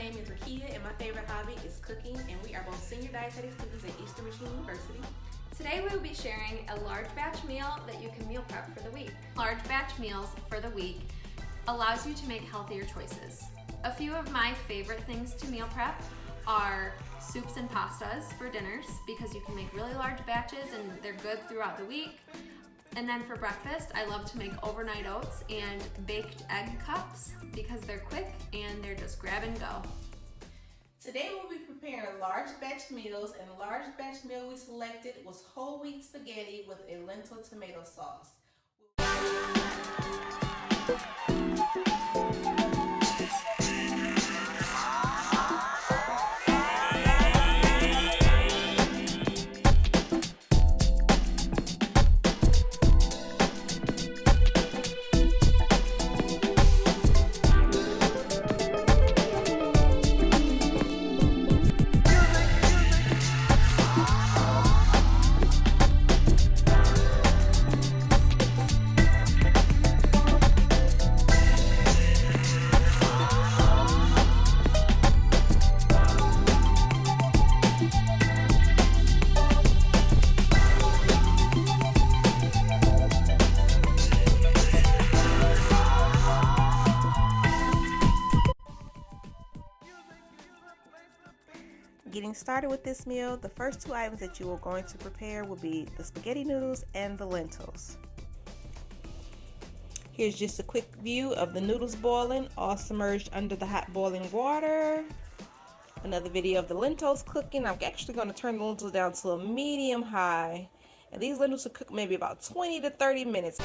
name is Rekia, and my favorite hobby is cooking, and we are both senior dietetic students at Eastern Michigan University. Today we will be sharing a large batch meal that you can meal prep for the week. Large batch meals for the week allows you to make healthier choices. A few of my favorite things to meal prep are soups and pastas for dinners because you can make really large batches and they're good throughout the week. And then for breakfast, I love to make overnight oats and baked egg cups because they're quick and they're just grab and go. Today we'll be preparing large batch meals, and the large batch meal we selected was whole wheat spaghetti with a lentil tomato sauce. Getting started with this meal, the first two items that you are going to prepare will be the spaghetti noodles and the lentils. Here's just a quick view of the noodles boiling, all submerged under the hot boiling water. Another video of the lentils cooking. I'm actually going to turn the lentils down to a medium high, and these lentils will cook maybe about 20 to 30 minutes.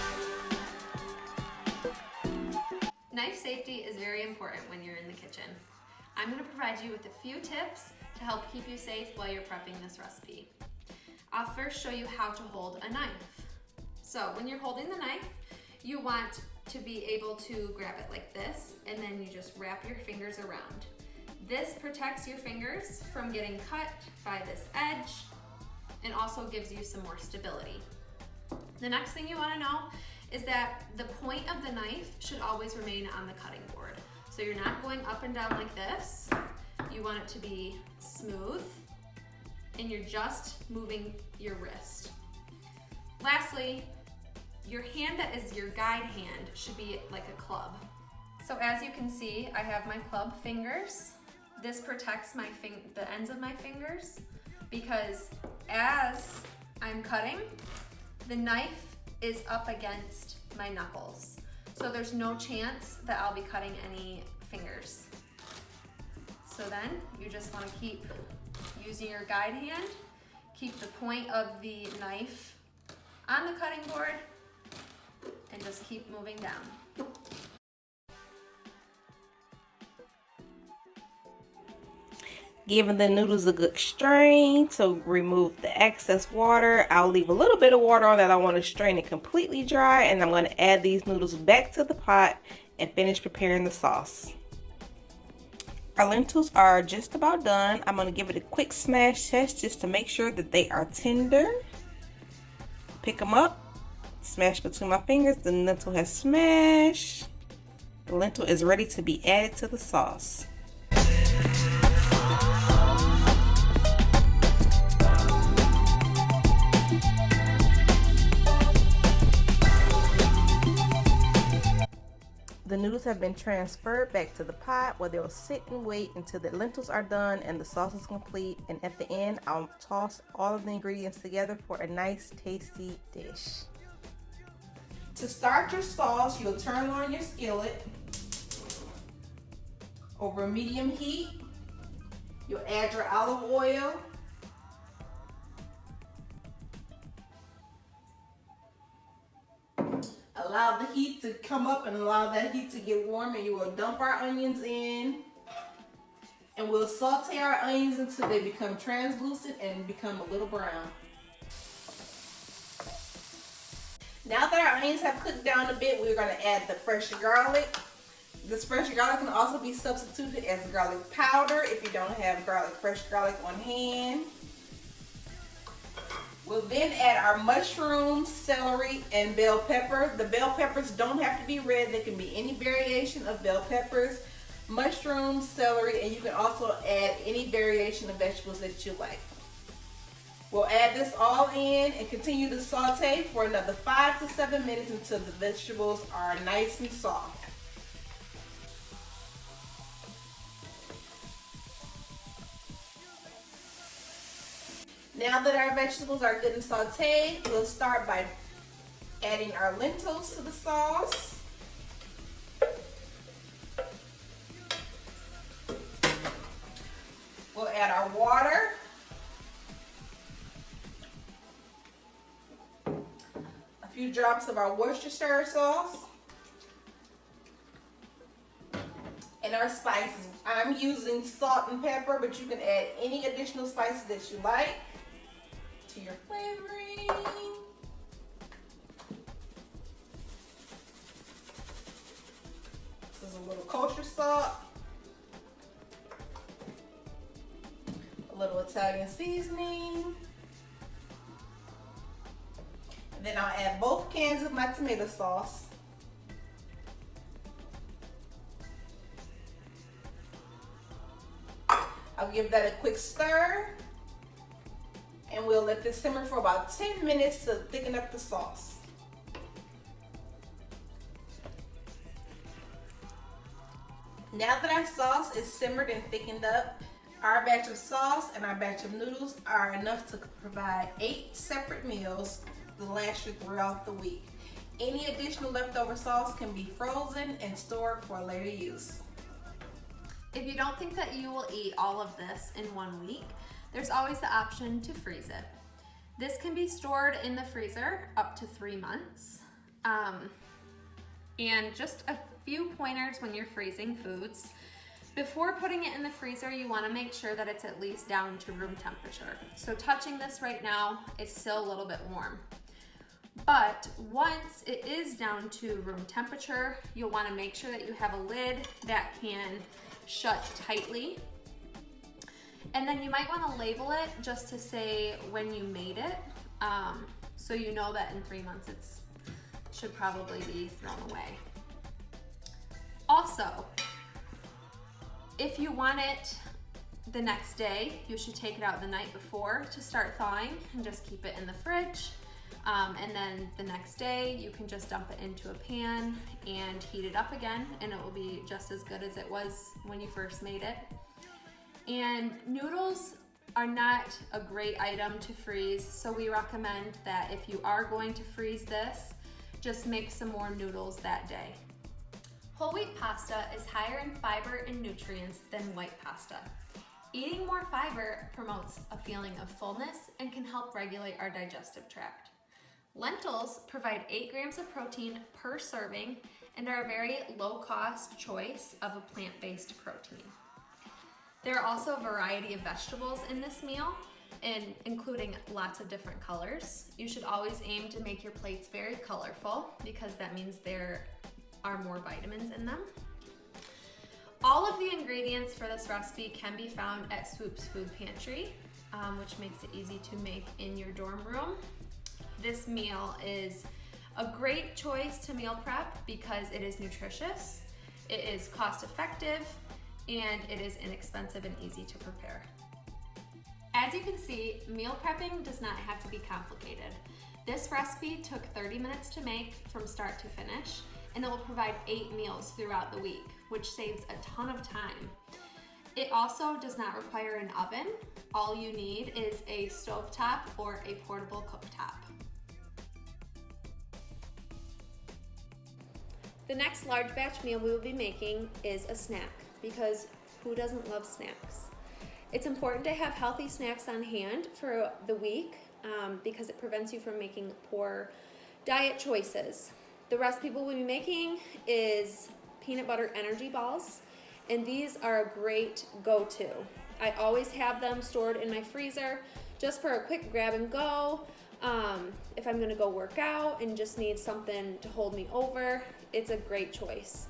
Knife safety is very important when you're in the kitchen. I'm going to provide you with a few tips to help keep you safe while you're prepping this recipe. I'll first show you how to hold a knife. So when you're holding the knife, you want to be able to grab it like this, and then you just wrap your fingers around. This protects your fingers from getting cut by this edge and also gives you some more stability. The next thing you want to know is that the point of the knife should always remain on the cutting board. So you're not going up and down like this. You want it to be smooth, and you're just moving your wrist. Lastly, your hand that is your guide hand should be like a club. So as you can see, I have my club fingers. This protects the ends of my fingers because as I'm cutting, the knife is up against my knuckles. So there's no chance that I'll be cutting any fingers. So then you just want to keep using your guide hand, keep the point of the knife on the cutting board, and just keep moving down. Giving the noodles a good strain to remove the excess water. I'll leave a little bit of water on that. I want to strain it completely dry, and I'm going to add these noodles back to the pot and finish preparing the sauce. Our lentils are just about done. I'm going to give it a quick smash test just to make sure that they are tender. Pick them up, smash between my fingers. The lentil has smashed. The lentil is ready to be added to the sauce. The noodles have been transferred back to the pot where they'll sit and wait until the lentils are done and the sauce is complete. And at the end, I'll toss all of the ingredients together for a nice, tasty dish. To start your sauce, you'll turn on your skillet over medium heat. You'll add your olive oil. Allow the heat to come up and allow that heat to get warm, and you will dump our onions in. And we'll saute our onions until they become translucent and become a little brown. Now that our onions have cooked down a bit, we're going to add the fresh garlic. This fresh garlic can also be substituted as garlic powder if you don't have fresh garlic on hand. We'll then add our mushrooms, celery, and bell pepper. The bell peppers don't have to be red. They can be any variation of bell peppers. mushrooms, celery, and you can also add any variation of vegetables that you like. We'll add this all in and continue to saute for another 5 to 7 minutes until the vegetables are nice and soft. Now that our vegetables are good and sauteed, we'll start by adding our lentils to the sauce. We'll add our water. A few drops of our Worcestershire sauce. And our spices. I'm using salt and pepper, but you can add any additional spices that you like to your flavoring. This is a little kosher salt, a little Italian seasoning, and then I'll add both cans of my tomato sauce. I'll give that a quick stir, and we'll let this simmer for about 10 minutes to thicken up the sauce. Now that our sauce is simmered and thickened up, our batch of sauce and our batch of noodles are enough to provide 8 separate meals to last you throughout the week. Any additional leftover sauce can be frozen and stored for later use. If you don't think that you will eat all of this in 1 week, there's always the option to freeze it. This can be stored in the freezer up to 3 months. And just a few pointers when you're freezing foods. Before putting it in the freezer, you want to make sure that it's at least down to room temperature. So touching this right now, it's still a little bit warm. But once it is down to room temperature, you'll want to make sure that you have a lid that can shut tightly. And then you might want to label it just to say when you made it, so you know that in 3 months it should probably be thrown away. Also, if you want it the next day, you should take it out the night before to start thawing and just keep it in the fridge. And then the next day you can just dump it into a pan and heat it up again, and it will be just as good as it was when you first made it. And noodles are not a great item to freeze, so we recommend that if you are going to freeze this, just make some more noodles that day. Whole wheat pasta is higher in fiber and nutrients than white pasta. Eating more fiber promotes a feeling of fullness and can help regulate our digestive tract. Lentils provide 8 grams of protein per serving and are a very low-cost choice of a plant-based protein. There are also a variety of vegetables in this meal, including lots of different colors. You should always aim to make your plates very colorful because that means there are more vitamins in them. All of the ingredients for this recipe can be found at Swoop's Food Pantry, which makes it easy to make in your dorm room. This meal is a great choice to meal prep because it is nutritious, it is cost effective, and it is inexpensive and easy to prepare. As you can see, meal prepping does not have to be complicated. This recipe took 30 minutes to make from start to finish, and it will provide 8 meals throughout the week, which saves a ton of time. It also does not require an oven. All you need is a stovetop or a portable cooktop. The next large batch meal we will be making is a snack, because who doesn't love snacks? It's important to have healthy snacks on hand for the week because it prevents you from making poor diet choices. The recipe we'll be making is peanut butter energy balls, and these are a great go-to. I always have them stored in my freezer just for a quick grab and go. If I'm gonna go work out and just need something to hold me over, it's a great choice.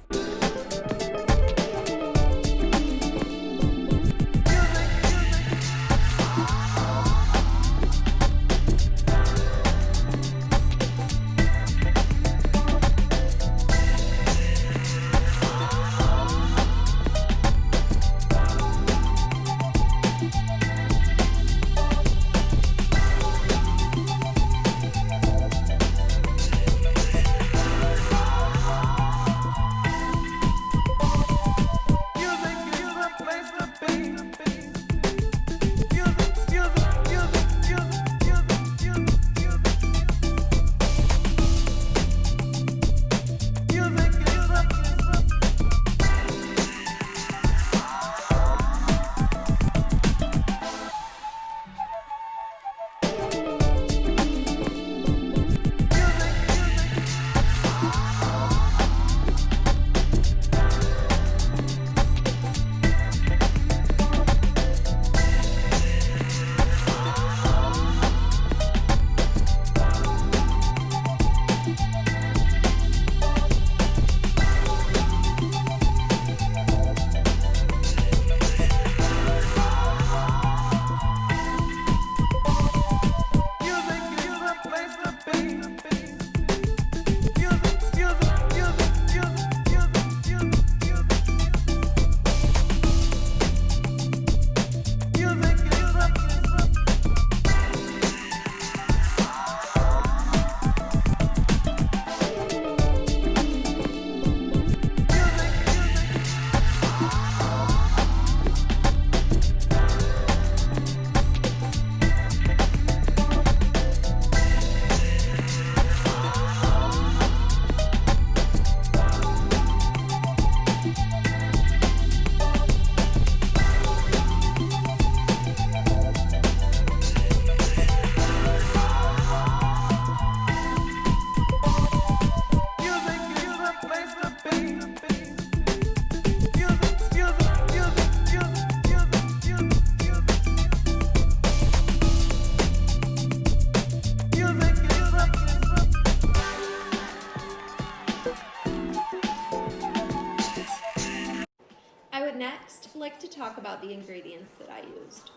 about the ingredients that I used.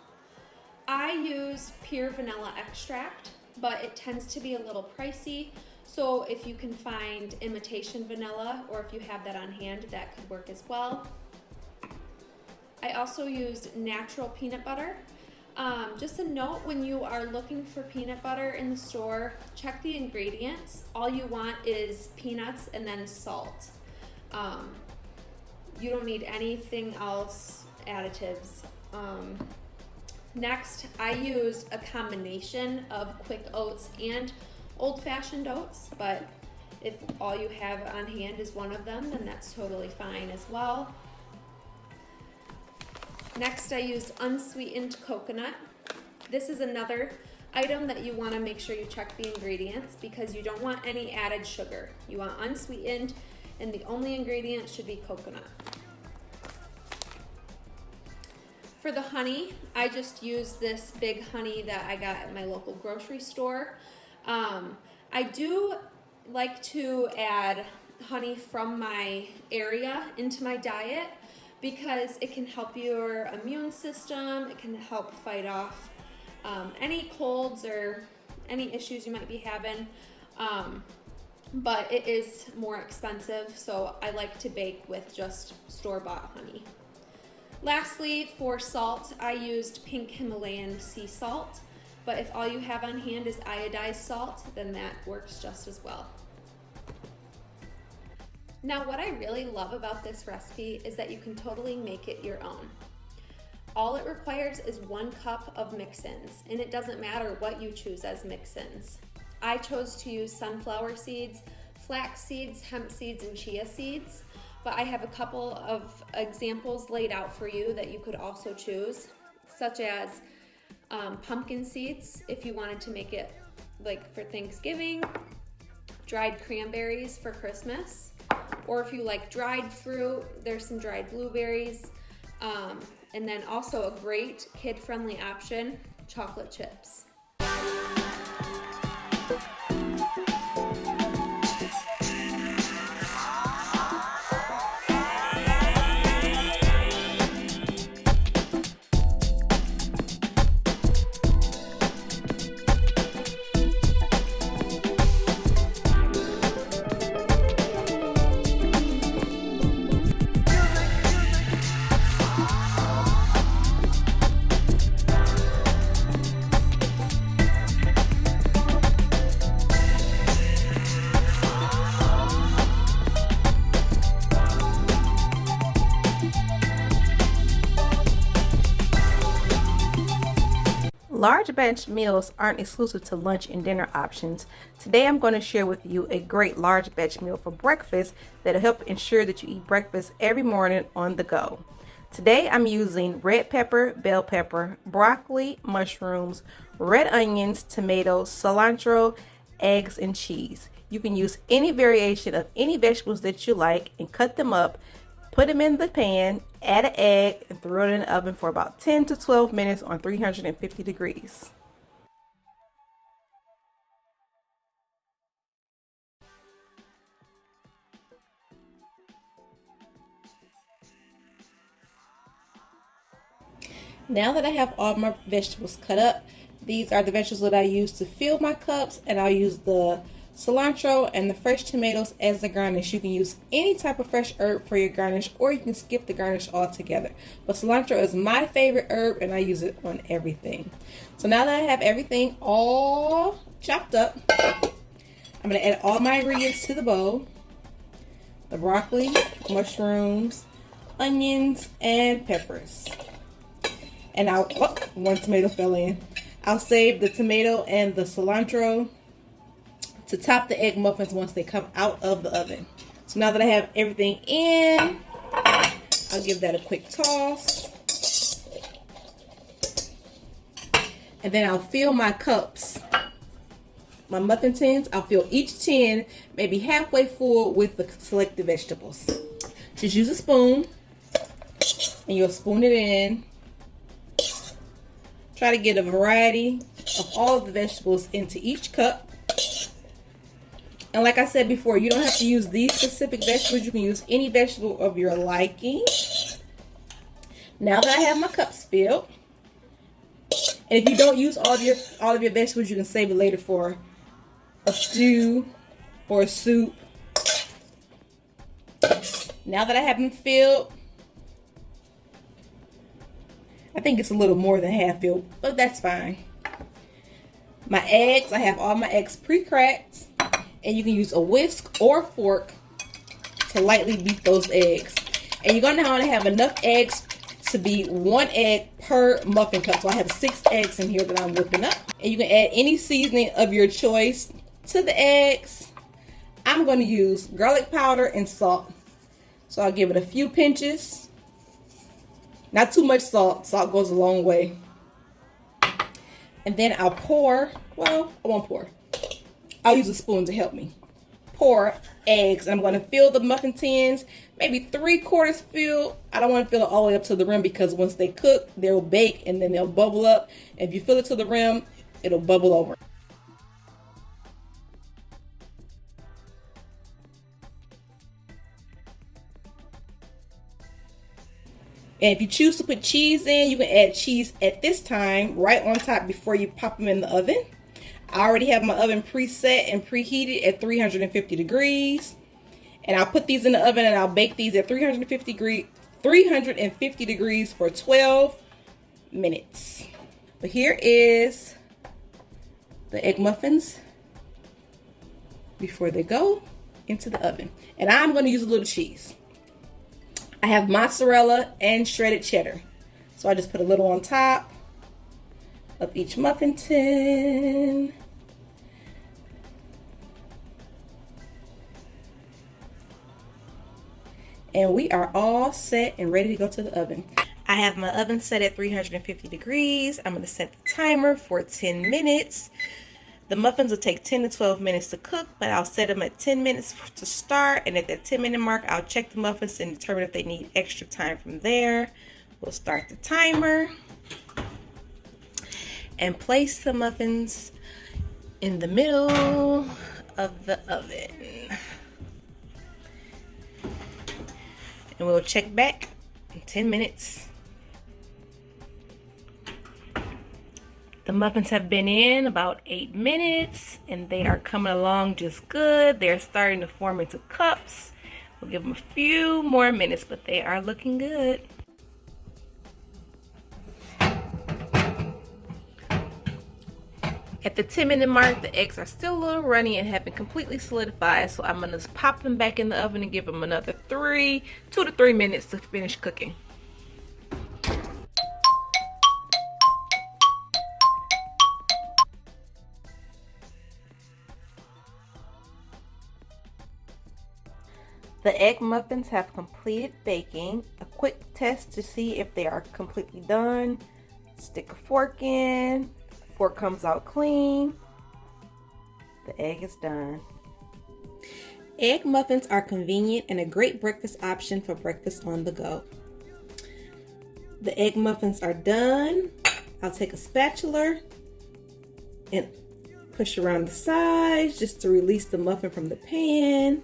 I used pure vanilla extract, but it tends to be a little pricey. So if you can find imitation vanilla, or if you have that on hand, that could work as well. I also used natural peanut butter. Just a note, when you are looking for peanut butter in the store, check the ingredients. All you want is peanuts and then salt. You don't need anything else, additives. Next, I used a combination of quick oats and old-fashioned oats, but if all you have on hand is one of them, then that's totally fine as well. Next, I used unsweetened coconut. This is another item that you want to make sure you check the ingredients, because you don't want any added sugar. You want unsweetened, and the only ingredient should be coconut. For the honey, I just used this big honey that I got at my local grocery store. I do like to add honey from my area into my diet, because it can help your immune system. It can help fight off any colds or any issues you might be having. But it is more expensive, so I like to bake with just store-bought honey. Lastly, for salt, I used pink Himalayan sea salt, but if all you have on hand is iodized salt, then that works just as well. Now, what I really love about this recipe is that you can totally make it your own. All it requires is 1 cup of mix-ins, and it doesn't matter what you choose as mix-ins. I chose to use sunflower seeds, flax seeds, hemp seeds, and chia seeds, but I have a couple of examples laid out for you that you could also choose, such as pumpkin seeds if you wanted to make it like for Thanksgiving, dried cranberries for Christmas, or if you like dried fruit, there's some dried blueberries, and then also a great kid-friendly option, chocolate chips. Large batch meals aren't exclusive to lunch and dinner options. Today I'm going to share with you a great large batch meal for breakfast that'll help ensure that you eat breakfast every morning on the go. Today I'm using red pepper, bell pepper, broccoli, mushrooms, red onions, tomatoes, cilantro, eggs, and cheese. You can use any variation of any vegetables that you like and cut them up. Put them in the pan, add an egg, and throw it in the oven for about 10 to 12 minutes on 350 degrees. Now that I have all my vegetables cut up, these are the vegetables that I use to fill my cups, and I'll use the cilantro and the fresh tomatoes as the garnish. You can use any type of fresh herb for your garnish, or you can skip the garnish altogether. But cilantro is my favorite herb, and I use it on everything. So now that I have everything all chopped up, I'm going to add all my ingredients to the bowl. The broccoli, mushrooms, onions, and peppers. And one tomato fell in. I'll save the tomato and the cilantro to top the egg muffins once they come out of the oven. So now that I have everything in, I'll give that a quick toss. And then I'll fill my cups, my muffin tins. I'll fill each tin maybe halfway full with the selected vegetables. Just use a spoon, and you'll spoon it in. Try to get a variety of all of the vegetables into each cup. And like I said before, you don't have to use these specific vegetables. You can use any vegetable of your liking. Now that I have my cups filled, and if you don't use all of your vegetables, you can save it later for a stew or a soup. Now that I have them filled, I think it's a little more than half filled, but that's fine. My eggs, I have all my eggs pre-cracked, and you can use a whisk or a fork to lightly beat those eggs. And you're gonna want to have enough eggs to be 1 egg per muffin cup. So I have 6 eggs in here that I'm whipping up. And you can add any seasoning of your choice to the eggs. I'm going to use garlic powder and salt. So I'll give it a few pinches. Not too much salt. Salt goes a long way. And then I'll pour, well, I won't pour. I'll use a spoon to help me. Pour eggs. I'm going to fill the muffin tins, maybe 3/4 filled. I don't want to fill it all the way up to the rim because once they cook, they'll bake and then they'll bubble up. If you fill it to the rim, it'll bubble over. And if you choose to put cheese in, you can add cheese at this time, right on top before you pop them in the oven. I already have my oven preset and preheated at 350 degrees. And I'll put these in the oven and I'll bake these at 350 degrees for 12 minutes. But here is the egg muffins before they go into the oven. And I'm going to use a little cheese. I have mozzarella and shredded cheddar. So I just put a little on top of each muffin tin. And we are all set and ready to go to the oven. I have my oven set at 350 degrees. I'm going to set the timer for 10 minutes. The muffins will take 10 to 12 minutes to cook, but I'll set them at 10 minutes to start. And at that 10-minute mark, I'll check the muffins and determine if they need extra time from there. We'll start the timer and place the muffins in the middle of the oven. And we'll check back in 10 minutes. The muffins have been in about 8 minutes and they are coming along just good. They're starting to form into cups. We'll give them a few more minutes, but they are looking good. At the 10-minute mark, the eggs are still a little runny and haven't completely solidified, so I'm going to pop them back in the oven and give them another 2 to 3 minutes to finish cooking. The egg muffins have completed baking. A quick test to see if they are completely done. Stick a fork in. Fork comes out clean. The egg is done. Egg muffins are convenient and a great breakfast option for breakfast on the go. The egg muffins are done. I'll take a spatula and push around the sides just to release the muffin from the pan.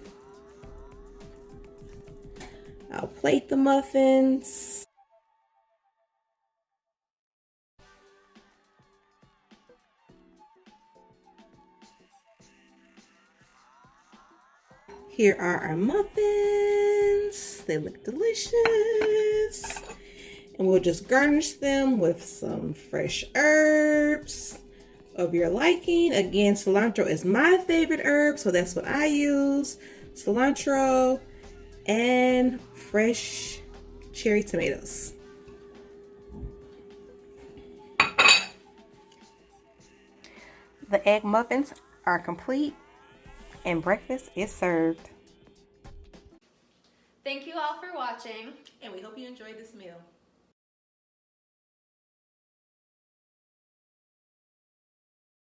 I'll plate the muffins. Here are our muffins. They look delicious. And we'll just garnish them with some fresh herbs of your liking. Again, cilantro is my favorite herb, so that's what I use. Cilantro and fresh cherry tomatoes. The egg muffins are complete and breakfast is served. Thank you all for watching. And we hope you enjoyed this meal.